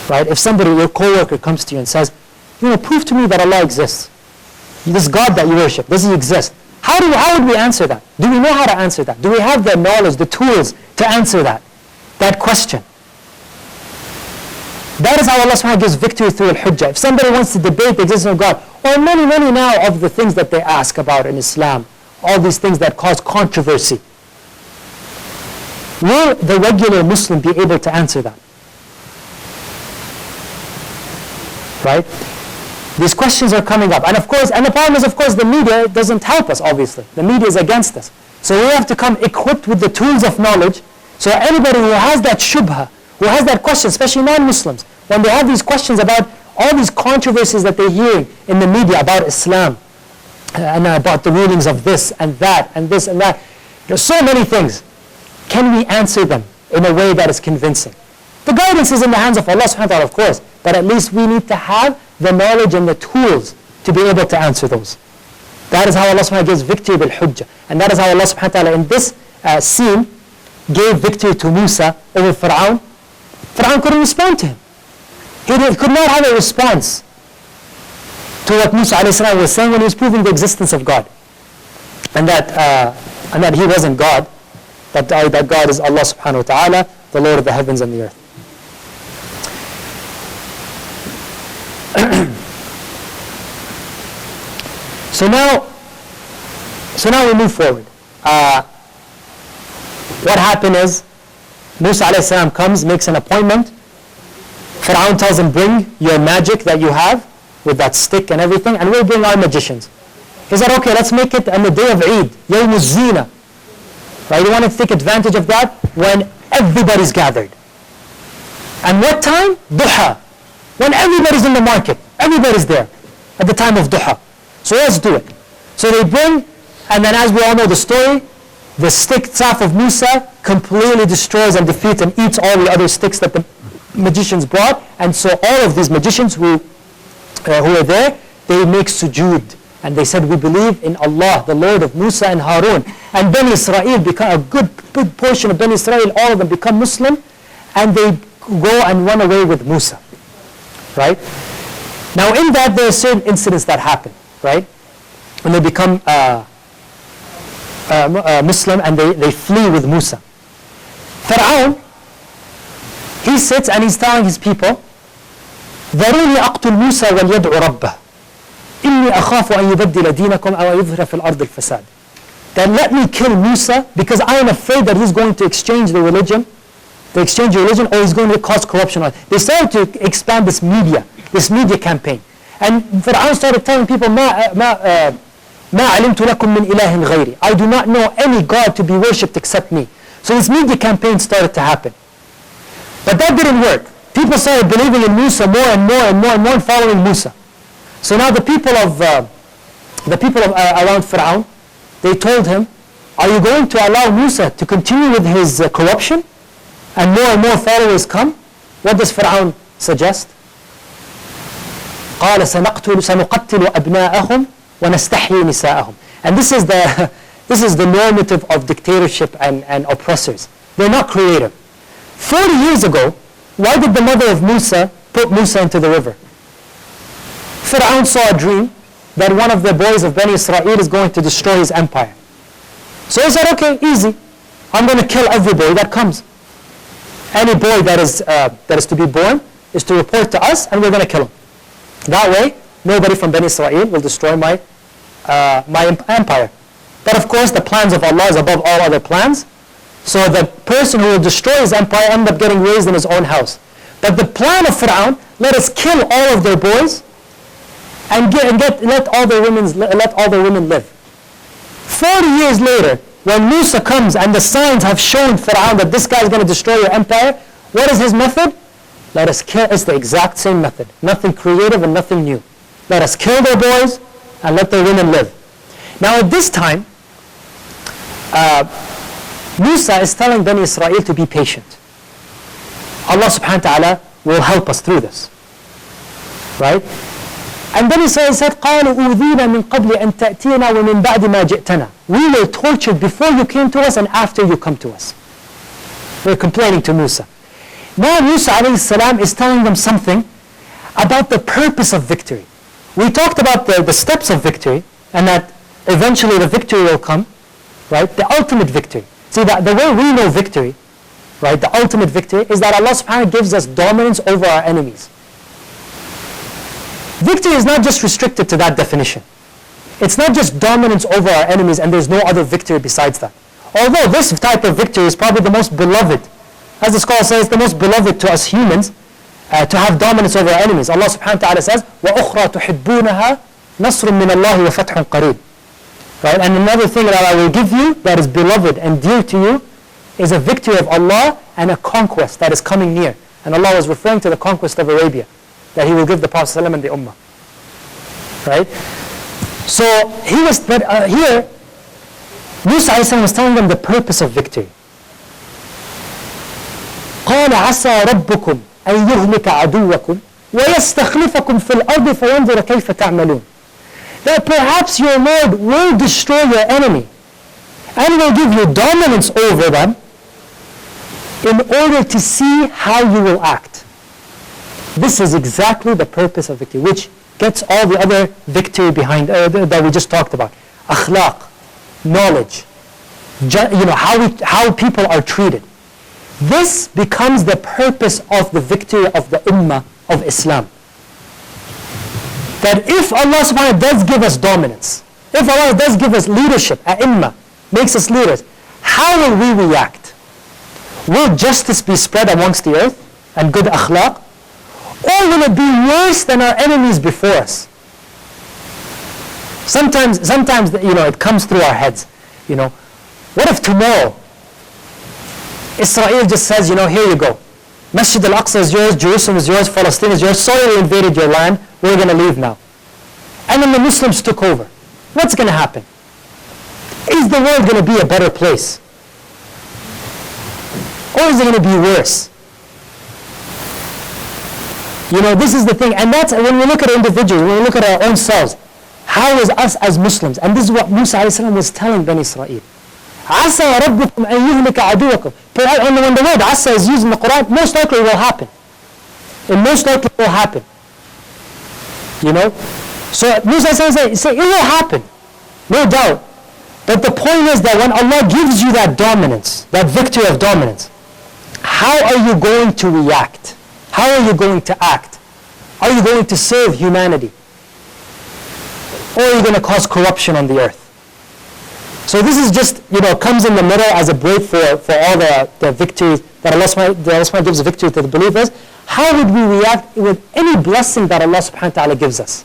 Right? If somebody, your co-worker comes to you and says, prove to me that Allah exists. This God that you worship, does He exist? How would we answer that? Do we know how to answer that? Do we have the knowledge, the tools to answer that question? That is how Allah subhanahu wa ta'ala gives victory through al-hujjah. If somebody wants to debate the existence of God, or many now of the things that they ask about in Islam, all these things that cause controversy, will the regular Muslim be able to answer that? Right? These questions are coming up. And the problem is, of course, the media doesn't help us, obviously. The media is against us. So we have to come equipped with the tools of knowledge. So anybody who has that shubha, who has that question, especially non-Muslims, when they have these questions about all these controversies that they're hearing in the media about Islam, and about the rulings of this and that, and this and that. There's so many things. Can we answer them in a way that is convincing? The guidance is in the hands of Allah subhanahu wa ta'ala, of course, but at least we need to have the knowledge and the tools to be able to answer those. That is how Allah subhanahu wa ta'ala gives victory bil hujjah. And that is how Allah subhanahu wa ta'ala in this scene gave victory to Musa over Firawn. Firawn couldn't respond to him. He could not have a response to what Musa alayhi salam was saying when he was proving the existence of God. And that he wasn't God. That God is Allah subhanahu wa ta'ala, the Lord of the heavens and the earth. So now we move forward. What happened is, Musa alayhi salam comes, makes an appointment. Firawn tells him, bring your magic that you have, with that stick and everything, and we'll bring our magicians. He said, okay, let's make it on the day of Eid, Yawm al-Zina. Right? You want to take advantage of that when everybody's gathered. And what time? Duha. When everybody's in the market, everybody's there at the time of Duha. So let's do it. So they bring, and then as we all know the story, the stick staff of Musa completely destroys and defeats and eats all the other sticks that the magicians brought. And so all of these magicians who are there, they make sujood. And they said, we believe in Allah, the Lord of Musa and Harun. And Bani Israel, become a good portion of Bani Israel, all of them become Muslim, and they go and run away with Musa. Right? Now in that, there are certain incidents that happen. Right? When they become Muslim and they flee with Musa. Firawn, he sits and he's telling his people, ذَرُونِي أَقْتُلْ مُوسَى وَلْيَدْعُ رَبَّهُ إِنِّي أَخَافُ أَن يُبَدِّلَ دِينَكُمْ أَوْ يُظْهِرَ فِي الْأَرْضِ الْفَسَادِ. Then let me kill Musa because I am afraid that he's going to exchange the religion, or he's going to cause corruption. They started to expand this media campaign. And Fir'aun started telling people, مَا عَلِمْتُ لَكُم مِّنْ إِلَهٍ غَيْرِي. I do not know any God to be worshipped except me. So this media campaign started to happen. But that didn't work. People started believing in Musa more and more and following Musa. So now the people around Fir'aun, they told him, are you going to allow Musa to continue with his corruption? And more followers come? What does Fir'aun suggest? قال سنقتل أبناءهم ونستحيي نساءهم. And this is the normative of dictatorship and oppressors. They're not creative. 40 years ago, why did the mother of Musa put Musa into the river? Fir'aun saw a dream that one of the boys of Bani Israel is going to destroy his empire. So he said, okay, easy. I'm going to kill every boy that comes. Any boy that is to be born is to report to us, and we're going to kill him. That way, nobody from Bani Israel will destroy my empire. But of course, the plans of Allah is above all other plans. So the person who will destroy his empire ends up getting raised in his own house. But the plan of Firawn, let us kill all of their boys and let all the women live. 40 years later, when Musa comes and the signs have shown Firawn that this guy is going to destroy your empire, what is his method? Let us kill. It's the exact same method. Nothing creative and nothing new. Let us kill their boys and let their women live. Now at this time, Musa is telling Bani Israel to be patient. Allah subhanahu wa ta'ala will help us through this. Right? And Bani Israel said, قَالُوا أُوذِينَا مِنْ قَبْلِ أَن تَأْتِينَا وَمِنْ بَعْدِ مَا جِئْتَنَا. We were tortured before you came to us and after you come to us. They're complaining to Musa. Now Musa alayhi salam is telling them something about the purpose of victory. We talked about the steps of victory, and that eventually the victory will come, right? The ultimate victory. See, the way we know victory, right, the ultimate victory, is that Allah subhanahu wa ta'ala gives us dominance over our enemies. Victory is not just restricted to that definition. It's not just dominance over our enemies and there's no other victory besides that. Although this type of victory is probably the most beloved, as the scholar says, the most beloved to us humans, to have dominance over our enemies. Allah subhanahu wa ta'ala says, وَأُخْرَى تُحِبُّونَهَا نَصْرٌ مِّنَ اللَّهِ وَفَتْحٌ قَرِيبٌ. Right? And another thing that I will give you that is beloved and dear to you is a victory of Allah and a conquest that is coming near. And Allah was referring to the conquest of Arabia, that He will give the Prophet ﷺ and the Ummah. Right? So here, Musa ﷺ was telling them the purpose of victory. قَالَ عَسَى رَبُّكُمْ أَن يُهْلِكَ عَدُوَّكُمْ وَيَسْتَخْلِفَكُمْ فِي الْأَرْضِ فَيَنْظُرَ كَيْفَ تَعْمَلُونَ. That perhaps your Lord will destroy your enemy and will give you dominance over them in order to see how you will act. This is exactly the purpose of victory, which gets all the other victory behind that we just talked about. Akhlaq, knowledge, how people are treated. This becomes the purpose of the victory of the Ummah of Islam. That if Allah subhanahu wa ta'ala does give us dominance, if Allah does give us leadership, a'imma, makes us leaders, how will we react? Will justice be spread amongst the earth and good akhlaq? Or will it be worse than our enemies before us? Sometimes it comes through our heads. What if tomorrow Israel just says, here you go. Masjid al-Aqsa is yours, Jerusalem is yours, Palestine is yours, sorry we invaded your land, we're going to leave now. And then the Muslims took over. What's going to happen? Is the world going to be a better place? Or is it going to be worse? This is the thing, and that's when we look at individuals, when we look at our own selves, how is us as Muslims? And this is what Musa ﷺ was telling Bani Israel. عَسَى رَبُّكُمْ أَن يُهْلِكَ عَدُوَّكُمْ. And when the word asa is used in the Quran, most likely it will happen. It most likely will happen. So Musa says, it will happen, no doubt. But the point is that when Allah gives you that dominance, that victory of dominance, how are you going to react? How are you going to act? Are you going to serve humanity? Or are you going to cause corruption on the earth? So this is just, comes in the middle as a break for all the victories that Allah subhanahu wa gives victory to the believers. How would we react with any blessing that Allah subhanahu wa ta'ala gives us?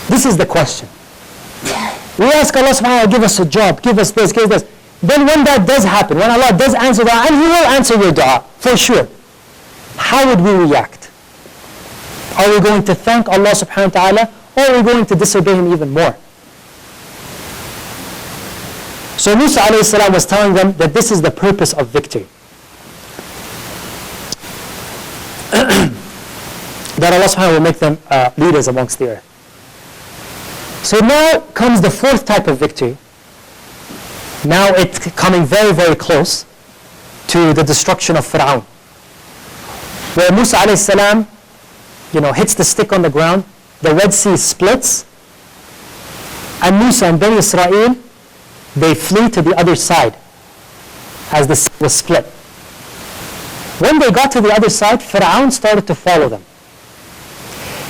This is the question. We ask Allah subhanahu wa ta'ala, give us a job, give us this, give us this. Then when that does happen, when Allah does answer dua, and He will answer your dua, for sure, how would we react? Are we going to thank Allah subhanahu wa ta'ala, or are we going to disobey Him even more? So Musa alayhi salam was telling them that this is the purpose of victory. That Allah subhanahu wa ta'ala will make them leaders amongst the earth. So now comes the fourth type of victory. Now it's coming very, very close to the destruction of Firawn. Where Musa alayhi salam, hits the stick on the ground, the Red Sea splits, and Musa and Bani Israel, they flee to the other side. as the sea was split. When they got to the other side, Firawn started to follow them.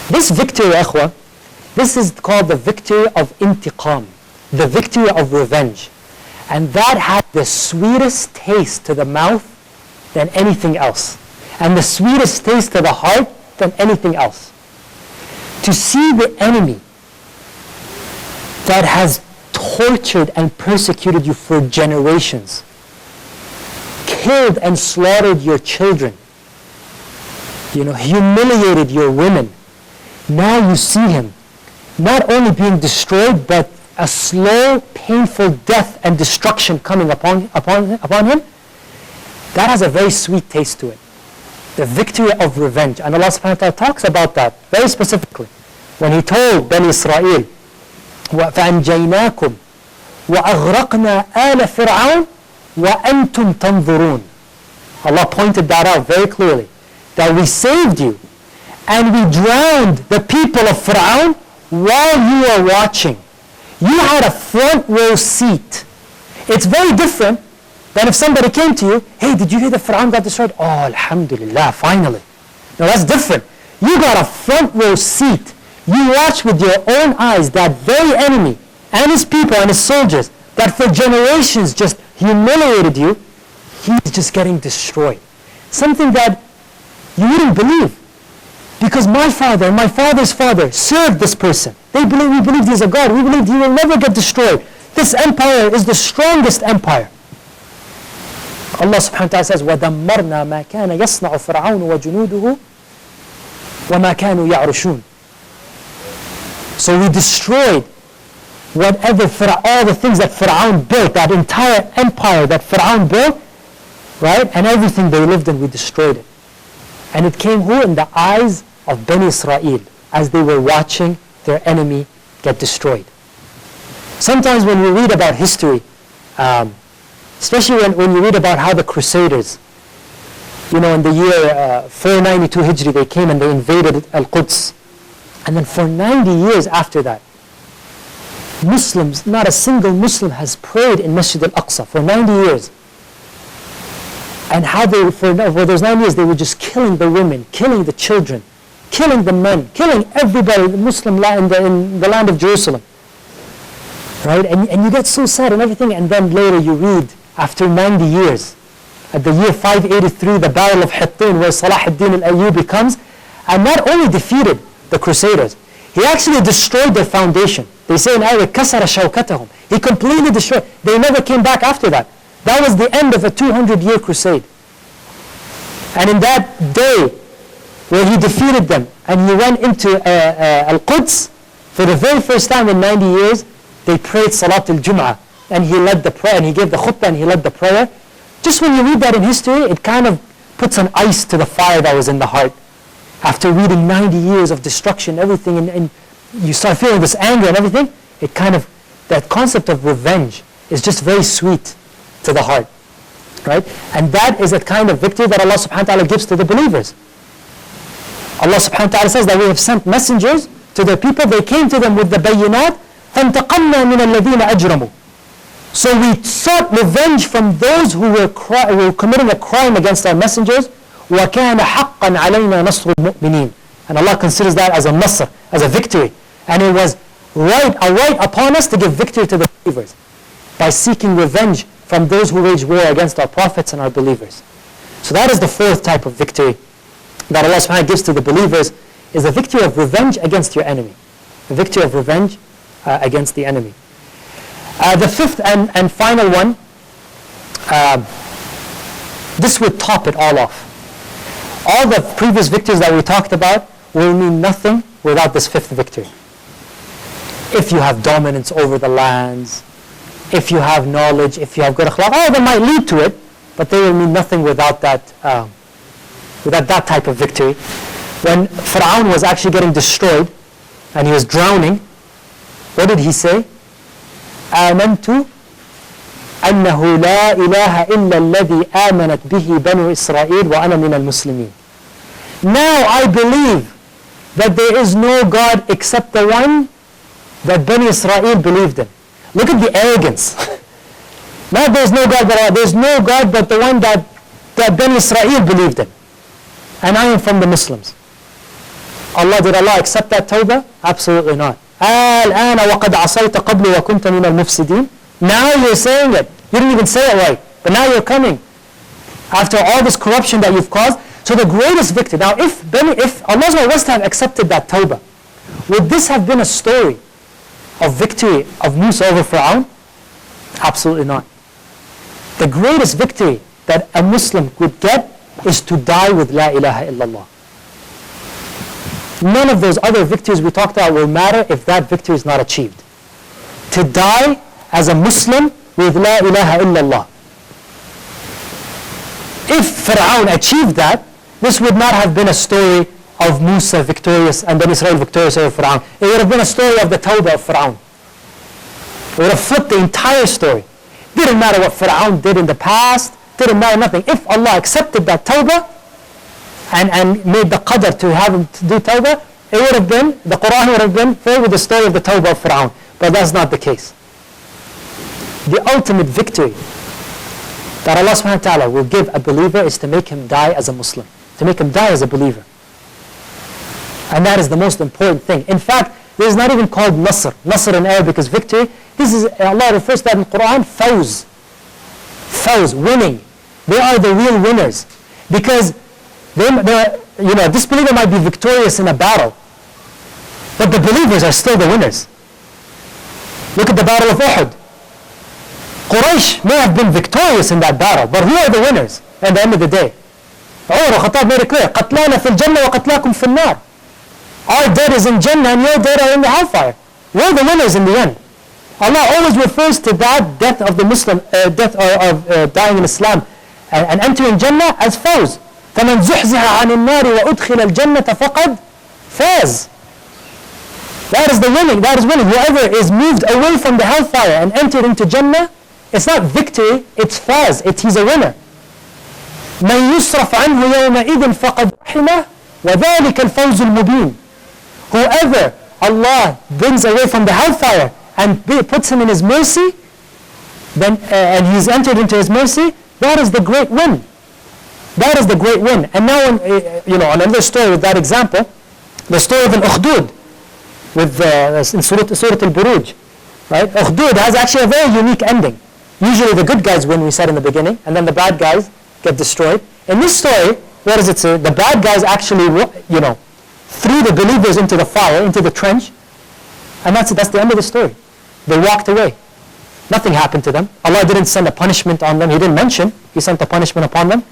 This victory, ikhwa, this is called the victory of intiqam, the victory of revenge. And that had the sweetest taste to the mouth than anything else. And the sweetest taste to the heart than anything else. To see the enemy that has tortured and persecuted you for generations, killed and slaughtered your children, humiliated your women. Now you see him not only being destroyed, but a slow, painful death and destruction coming upon him. That has a very sweet taste to it. The victory of revenge. And Allah subhanahu wa ta'ala talks about that very specifically. When He told Bani Israel, فَأَنْجَيْنَاكُمْ وَأَغْرَقْنَا آلَ فِرْعَوْنَ وَأَنْتُمْ تَنْظُرُونَ. Allah pointed that out very clearly. That we saved you and we drowned the people of Fir'aun while you were watching. You had a front row seat. It's very different than if somebody came to you, hey, did you hear that Fir'aun got destroyed? Oh, alhamdulillah, finally. No, that's different. You got a front row seat. You watched with your own eyes that very enemy and his people and his soldiers that for generations just humiliated you, he's just getting destroyed. Something that you wouldn't believe. Because my father and my father's father served this person. We believed he's a God. We believed he will never get destroyed. This empire is the strongest empire. Allah subhanahu wa ta'ala says, وَدَمَّرْنَا مَا كَانَ يَصْنَعُ فِرْعَوْنُ وَجُنُودُهُ وَمَا كَانُوا يَعْرُشُونَ. So we destroyed all the things that Fir'aun built, that entire empire that Fir'aun built, right? And everything they lived in, we destroyed it. And it came who? In the eyes of Bani Israel, as they were watching their enemy get destroyed. Sometimes when we read about history, especially when you read about how the Crusaders, in the year 492 Hijri, they came and they invaded Al-Quds. And then for 90 years after that, Muslims, not a single Muslim has prayed in Masjid Al-Aqsa for 90 years. And how for those 9 years, they were just killing the women, killing the children, killing the men, killing everybody, the Muslim land in the land of Jerusalem. Right? And you get so sad and everything, and then later you read, after 90 years, at the year 583, the Battle of Hittin, where Salah ad-Din al-Ayyubi comes, and not only defeated the Crusaders, he actually destroyed their foundation. They say in Arabic, كَسَرَ شَوْكَتَهُم. He completely destroyed. They never came back after that. That was the end of a 200-year crusade. And in that day, where he defeated them, and he went into Al-Quds, for the very first time in 90 years, they prayed Salat al-Jum'ah, and he led the prayer, and he gave the khutbah, and he led the prayer. Just when you read that in history, it kind of puts an ice to the fire that was in the heart. After reading 90 years of destruction, everything, and you start feeling this anger and everything, that concept of revenge is just very sweet to the heart, right? And that is a kind of victory that Allah subhanahu wa ta'ala gives to the believers. Allah subhanahu wa ta'ala says that we have sent messengers to the people, they came to them with the bayinat, فَانْتَقَمْنَا مِنَ الَّذِينَ أَجْرَمُوا. So we sought revenge from those who were committing a crime against our messengers. وَكَانَ حَقًّا عَلَيْنَا نَصْرُ الْمُؤْمِنِينَ. And Allah considers that as a nasr, as a victory. And it was a right upon us to give victory to the believers by seeking revenge from those who wage war against our prophets and our believers. So that is the fourth type of victory that Allah subhanahu wa ta'ala gives to the believers, is the victory of revenge against your enemy. The victory of revenge against the enemy. The fifth and final one, this would top it all off. All the previous victories that we talked about will mean nothing without this fifth victory. If you have dominance over the lands, if you have knowledge, if you have good akhlaq, all of them might lead to it, but they will mean nothing without that type of victory. When Fir'aun was actually getting destroyed and he was drowning, what did he say? آمنت أنه لا إله إلا الذي آمنت به بنو إسرائيل وأنا من المسلمين. Now I believe that there is no God except the one that Bani Israel believed in. Look at the arrogance. Not there's no God but Allah. There's no God but the one that Bani Israel believed in. And I am from the Muslims. Did Allah accept that tawbah? Absolutely not. الآن وقد عصيت قبل وكنت من المفسدين. Now you're saying it. You didn't even say it right. But now you're coming. After all this corruption that you've caused. So the greatest victory. Now if Allah was to have accepted that tawbah, would this have been a story of victory of Musa over Firawn? Absolutely not. The greatest victory that a Muslim would get is to die with La ilaha illallah. None of those other victories we talked about will matter if that victory is not achieved. To die as a Muslim with La ilaha illallah. If Fir'aun achieved that, this would not have been a story of Musa victorious and then Israel victorious over Fir'aun. It would have been a story of the tawbah of Fir'aun. It would have flipped the entire story. Didn't matter what Fir'aun did in the past, didn't matter nothing. If Allah accepted that tawbah and made the qadr to have him to do tawbah, it would have been, the Quran would have been filled with the story of the tawbah of Fir'aun. But that's not the case. The ultimate victory that Allah subhanahu wa ta'ala will give a believer is to make him die as a Muslim. To make him die as a believer. And that is the most important thing. In fact, this is not even called Nasr. Nasr in Arabic is victory. This is, Allah refers to that in the Quran, fawz. Fawz, winning. They are the real winners. Because a disbeliever might be victorious in a battle, but the believers are still the winners. Look at the battle of Uhud. Quraysh may have been victorious in that battle, but who are the winners at the end of the day? Umar al-Khattab made it clear, قَتْلَانَ فِي الْجَنَّةِ وَقَتْلَاكُمْ فِي النَّارِ. Our dead is in Jannah and your dead are in the hellfire. We're the winners in the end. Allah always refers to that death of the Muslim, death of dying in Islam and entering Jannah as fawz. فَمَنْ زُحْزِحَ عَنِ النَّارِ وَأُدْخِلَ الْجَنَّةَ فَقَدْ فَازَ. That is the winning, that is winning. Whoever is moved away from the hellfire and entered into Jannah, it's not victory, it's faz, he's a winner. مَنْ يُصْرَفْ عَنْهُ يَوْمَئِذٍ فَقَدْ رَحِمَهُ وَذَلِكَ الْفَوْزُ الْمُبِينُ. Whoever Allah brings away from the hellfire and puts him in His mercy, then and he's entered into His mercy, that is the great win. That is the great win. And now, another story with that example, the story of Al-Ukhdud, in Surah Al-Buruj, right? Ukhdud has actually a very unique ending. Usually the good guys win, we said in the beginning, and then the bad guys get destroyed. In this story, what does it say? The bad guys actually, threw the believers into the fire, into the trench, and that's it. That's the end of the story. They walked away. Nothing happened to them. Allah didn't send a punishment on them. He didn't mention He sent a punishment upon them.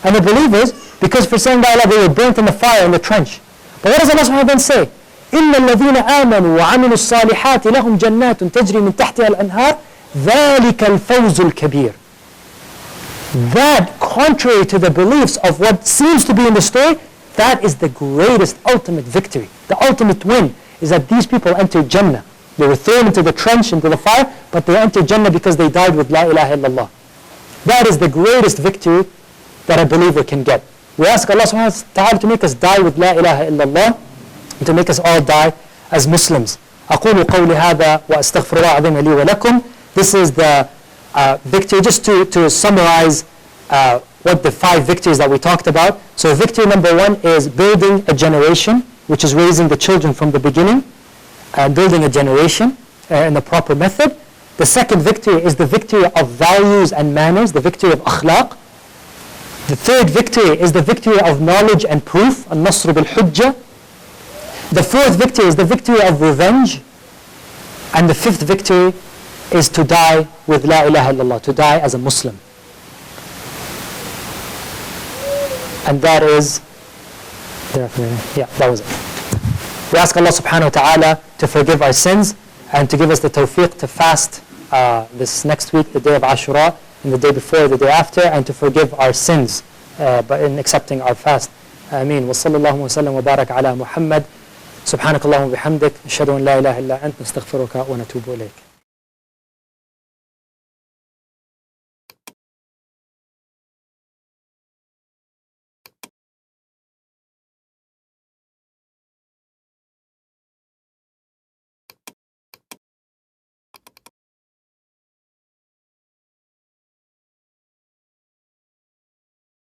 And the believers, because for saying by Allah, they were burnt in the fire in the trench. But what does Allah subhanahu wa ta'ala say? إِنَّ الَّذِينَ آمَنُوا وَعَمِلُوا الصَّالِحَاتِ لَهُمْ جَنَّاتٌ تَجْرِي مِنْ تَحْتِهَا الْأَنْهَارِ ذَلِكَ الْفَوْزُ الْكَبِيرُ. That, contrary to the beliefs of what seems to be in the story, that is the greatest ultimate victory. The ultimate win is that these people entered Jannah. They were thrown into the trench, into the fire, but they entered Jannah because they died with La ilaha illallah. That is the greatest victory that a believer can get. We ask Allah subhanahu wa ta'ala to make us die with La ilaha illallah and to make us all die as Muslims. أقول قولي هذا وأستغفر الله العظيم لي ولكم. This is the victory, just to summarize what the 5 victories that we talked about. So victory number 1 is building a generation, which is raising the children from the beginning, building a generation in the proper method. The second victory is the victory of values and manners, the victory of akhlaq. The third victory is the victory of knowledge and proof, al-nasr bil-hujjah. The fourth victory is the victory of revenge. And the fifth victory is to die with La ilaha illallah, to die as a Muslim. And that is, that was it. We ask Allah subhanahu wa ta'ala to forgive our sins and to give us the tawfiq to fast this next week, the day of Ashura, and the day before, the day after, and to forgive our sins but in accepting our fast. Ameen. Wa sallallahu wa sallam wa barak ala Muhammad. Subhanakallahumma bihamdik. Ashhadu an la ilaha illa ant. Nastaghfiruka wa natubu ilayk.